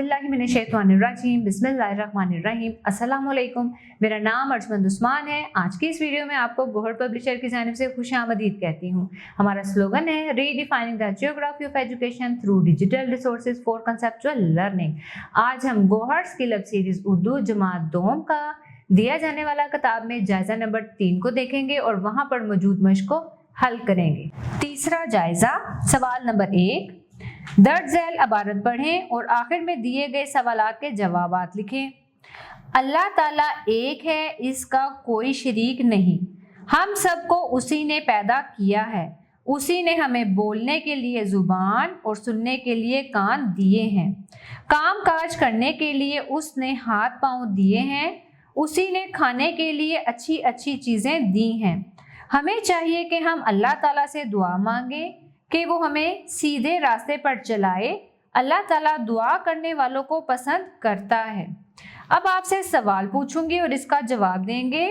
औज़ुबिल्लाहिमिनश्शैतानिर्रजीम बिस्मिल्लाहिर्रहमानिर्रहीम अस्सलाम वालेकुम। मेरा नाम अर्जमंद उस्मान है। आज की इस वीडियो में आपको गोहर पब्लिशर की जानिब से खुशामदीद कहती हूँ। हमारा स्लोगन है redefining the geography of education through digital resources for conceptual learning. आज हम Gohar skill up series Urdu जमात दोम का दिया जाने वाला किताब में जायजा नंबर 3 को देखेंगे और वहाँ पर मौजूद मश्क को हल करेंगे। तीसरा जायजा, सवाल नंबर 1, दर्ज झैल इबारत पढ़ें और आखिर में दिए गए सवालात के जवाबात लिखें। अल्लाह ताला एक है, इसका कोई शरीक नहीं। हम सबको उसी ने पैदा किया है। उसी ने हमें बोलने के लिए जुबान और सुनने के लिए कान दिए हैं। काम काज करने के लिए उसने हाथ पांव दिए हैं। उसी ने खाने के लिए अच्छी अच्छी चीज़ें दी हैं। हमें चाहिए कि हम अल्लाह ताला से दुआ मांगे कि वो हमें सीधे रास्ते पर चलाए। अल्लाह ताला दुआ करने वालों को पसंद करता है। अब आपसे सवाल पूछूंगी और इसका जवाब देंगे।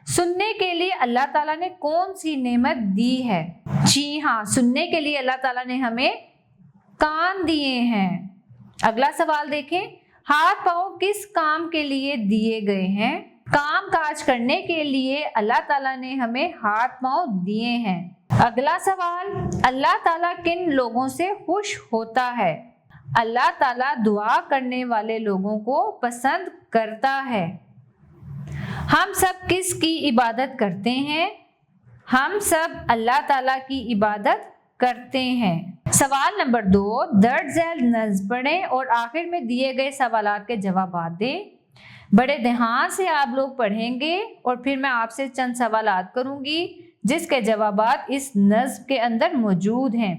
सुनने के लिए अल्लाह ताला ने कौन सी नेमत दी है? जी हाँ, सुनने के लिए अल्लाह ताला ने हमें कान दिए हैं। अगला सवाल देखें, हाथ पांव किस काम के लिए दिए गए हैं? काम काज करने के लिए अल्लाह ताला ने हमें हाथ पांव दिए हैं। अगला सवाल, अल्लाह ताला किन लोगों से खुश होता है? अल्लाह ताला दुआ करने वाले लोगों को पसंद करता है। हम सब किसकी इबादत करते हैं? हम सब अल्लाह ताला की इबादत करते हैं। सवाल नंबर 2, दर्ज झैल नज़्म पढ़ें और आखिर में दिए गए सवालात के जवाबात दें। बड़े ध्यान से आप लोग पढ़ेंगे और फिर मैं आपसे चंद सवालात करूंगी जिसके जवाबात इस नज़्म के अंदर मौजूद हैं।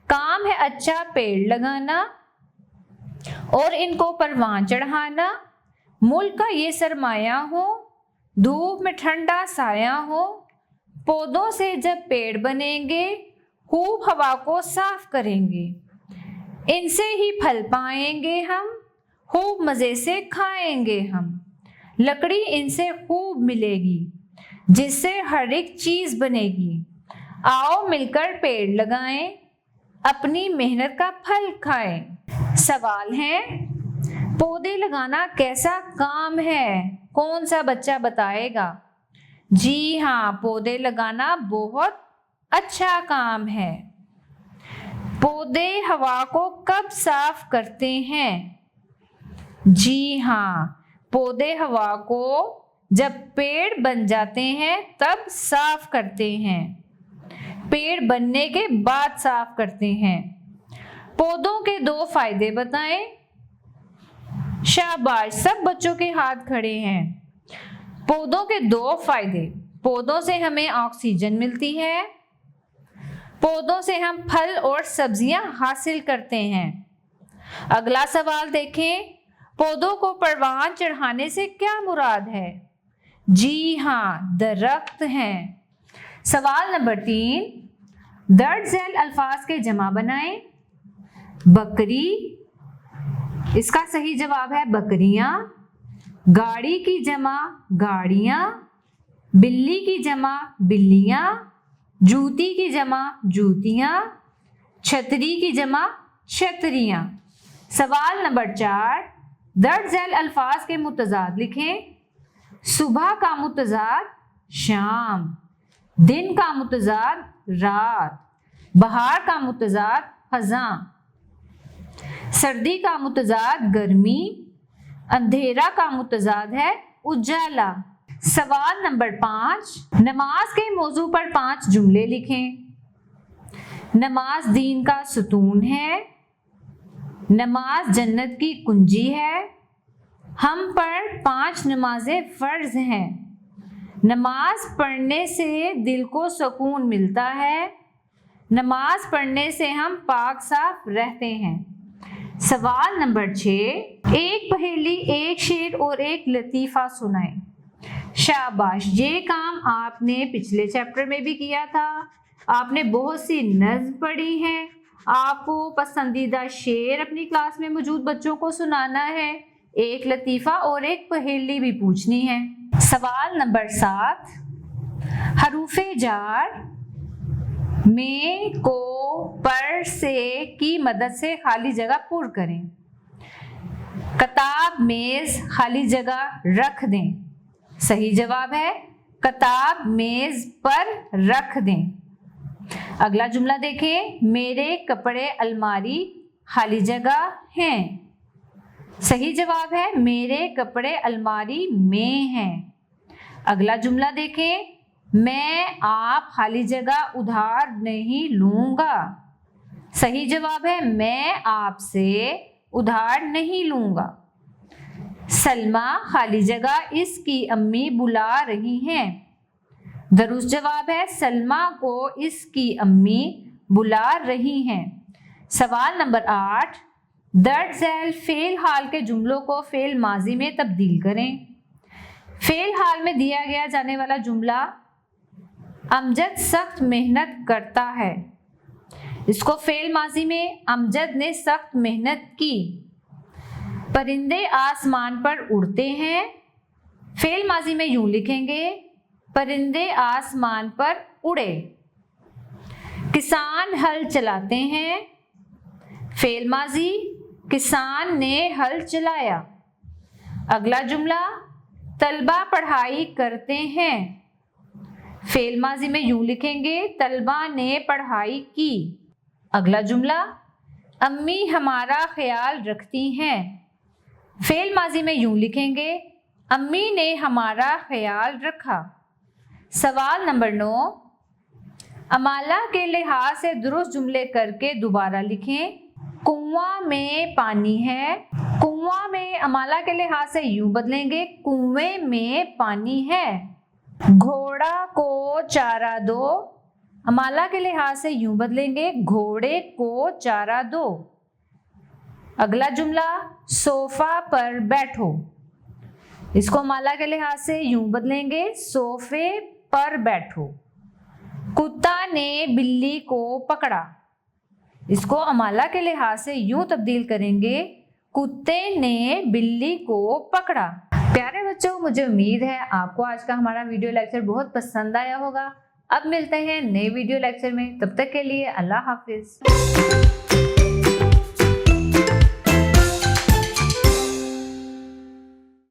काम है अच्छा पेड़ लगाना और इनको परवान चढ़ाना। मुल्क का ये सरमाया हो, धूप में ठंडा साया हो। पौधों से जब पेड़ बनेंगे, खूब हवा को साफ करेंगे। इनसे ही फल पाएंगे हम, खूब मज़े से खाएंगे हम। लकड़ी इनसे खूब मिलेगी, जिससे हर एक चीज़ बनेगी। आओ मिलकर पेड़ लगाएं, अपनी मेहनत का फल खाएं। सवाल है, पौधे लगाना कैसा काम है? कौन सा बच्चा बताएगा? जी हाँ, पौधे लगाना बहुत अच्छा काम है। पौधे हवा को कब साफ करते हैं? जी हाँ, पौधे हवा को जब पेड़ बन जाते हैं तब साफ करते हैं। पेड़ बनने के बाद साफ करते हैं। पौधों के 2 फायदे बताएं। शाबाश, सब बच्चों के हाथ खड़े हैं। पौधों के 2 फायदे, पौधों से हमें ऑक्सीजन मिलती है। पौधों से हम फल और सब्जियां हासिल करते हैं। अगला सवाल देखें, पौधों को परवान चढ़ाने से क्या मुराद है? जी हाँ, दरख्त हैं। सवाल नंबर 3, दर्ज झैल अल्फाज के जमा बनाएं। बकरी, इसका सही जवाब है बकरियां। गाड़ी की जमा गाड़ियां। बिल्ली की जमा बिल्लियां। जूती की जमा जूतियां। छतरी की जमा छतरियां। सवाल नंबर 4, दर्ज झैल अल्फाज के मुतजाद लिखें। सुबह का मुतजाद शाम, दिन का मुतजाद रात, बहार का मुतजाद खज़ां, सर्दी का मुतजाद गर्मी, अंधेरा का मुतजाद है उजाला। सवाल नंबर 5, नमाज के मौजू पर 5 जुमले लिखें। नमाज दीन का सुतून है। नमाज जन्नत की कुंजी है। हम पर 5 नमाजें फ़र्ज हैं। नमाज पढ़ने से दिल को सुकून मिलता है। नमाज पढ़ने से हम पाक साफ रहते हैं। सवाल नंबर 6, एक पहेली, एक शेर और एक लतीफ़ा सुनाएं। शाबाश, ये काम आपने पिछले चैप्टर में भी किया था। आपने बहुत सी नज़्म पढ़ी है। आपको पसंदीदा शेर अपनी क्लास में मौजूद बच्चों को सुनाना है। एक लतीफ़ा और एक पहेली भी पूछनी है। सवाल नंबर 7, हरूफे जार में, को, पर, से की मदद से खाली जगह पुर करें। किताब मेज खाली जगह रख दें। सही जवाब है किताब मेज पर रख दें। अगला जुमला देखें, मेरे कपड़े अलमारी खाली जगह हैं। सही जवाब है मेरे कपड़े अलमारी में हैं। अगला जुमला देखें, मैं आप खाली जगह उधार नहीं लूंगा। सही जवाब है मैं आपसे उधार नहीं लूंगा। सलमा खाली जगह इसकी अम्मी बुला रही हैं। दुरुस्त जवाब है सलमा को इसकी अम्मी बुला रही हैं। सवाल नंबर 8, दर्ज झैल फेल हाल के जुमलों को फेल माजी में तब्दील करें। फेल हाल में दिया गया जाने वाला जुमला अमजद सख्त मेहनत करता है। इसको फेल माजी में अमजद ने सख्त मेहनत की। परिंदे आसमान पर उड़ते हैं। फेल माजी में यूं लिखेंगे, परिंदे आसमान पर उड़े। किसान हल चलाते हैं। फेल माजी किसान ने हल चलाया। अगला जुमला तलबा पढ़ाई करते हैं। फेल माजी में यूं लिखेंगे, तलबा ने पढ़ाई की। अगला जुमला अम्मी हमारा ख्याल रखती हैं। फेल माजी में यूं लिखेंगे, अम्मी ने हमारा ख्याल रखा। सवाल नंबर 9, अमाला के लिहाज से दुरुस्त जुमले करके दोबारा लिखें। कुआं में पानी है। कुआं में अमाला के लिहाज से यूं बदलेंगे, कुएं में पानी है। घोड़ा को चारा दो। अमाला के लिहाज से यूं बदलेंगे, घोड़े को चारा दो। अगला जुमला सोफा पर बैठो। इसको अमाला के लिहाज से यूं बदलेंगे, सोफे पर बैठो। कुत्ता ने बिल्ली को पकड़ा। इसको अमाला के लिहाज से यूं तब्दील करेंगे, कुत्ते ने बिल्ली को पकड़ा। प्यारे बच्चों, मुझे उम्मीद है आपको आज का हमारा वीडियो लेक्चर बहुत पसंद आया होगा। अब मिलते हैं नए वीडियो लेक्चर में, तब तक के लिए अल्लाह हाफिज।